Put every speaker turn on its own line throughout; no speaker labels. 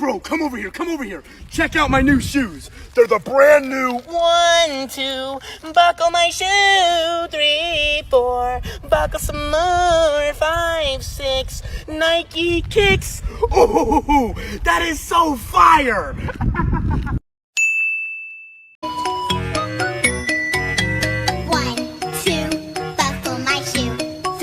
Bro, come over here, come over here. Check out my new shoes. They're the brand new
1, 2, buckle my shoe. 3, 4, buckle some more. 5, 6, Nike kicks.
Oh, that is so fire.
1, 2, buckle my shoe.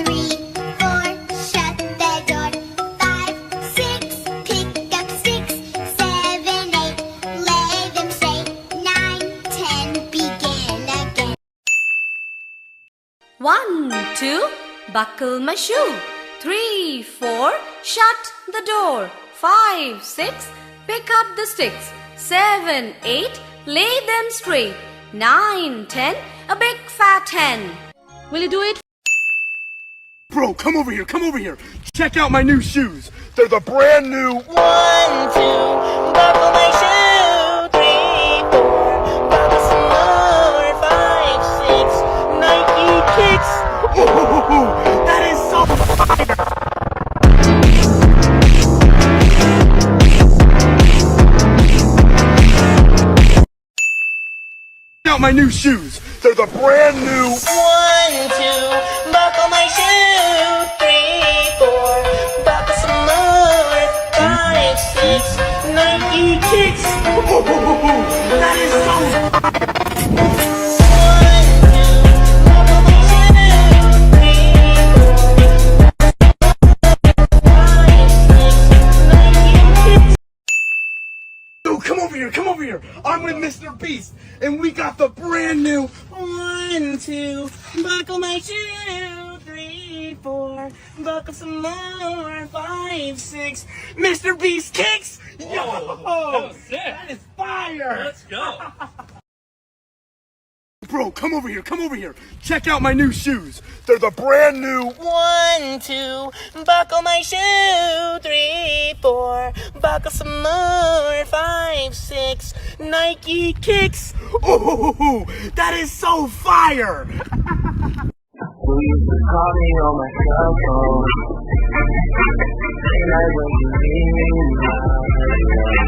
3, 4, shut the door. 5, 6, pick up sticks. 7, 8, lay them straight. 9, 10, begin again.
1, 2, buckle my shoe. 3, 4, shut the door. 5, 6, pick up the sticks. 7, 8, lay them straight. 9, 10, a big fat hen. Will you do it?
Bro, come over here, come over here. Check out my new shoes. They're the brand new
1, 2, buckle my shoe. 3, 4, buckle some more. 5, 6, Nike kicks.
Oh, that is so fire. Check out my new shoes. They're the brand new
1, 2, buckle my shoe. 3, 4, buckle some more. 5, 6, Nike kicks.
that is so fire.
1, 2, buckle my shoe. 3, 4, 5, 6, Nike kicks.
Yo, come over here, come over here. I'm with Mr. Beast, and we got the brand new
1, 2, buckle my shoe. 3, 4, buckle some more. 5, 6,
Mr. Beast kicks. Yo,
that was sick.
that is fire.
Let's go.
Bro, come over here, come over here. Check out my new shoes. They're the brand new
1, 2, buckle my shoe. 3, 4, buckle some more. 5, 6, Nike kicks.
Oh, that is so fire.
You used to call me on my cell phone. Say like when you need me.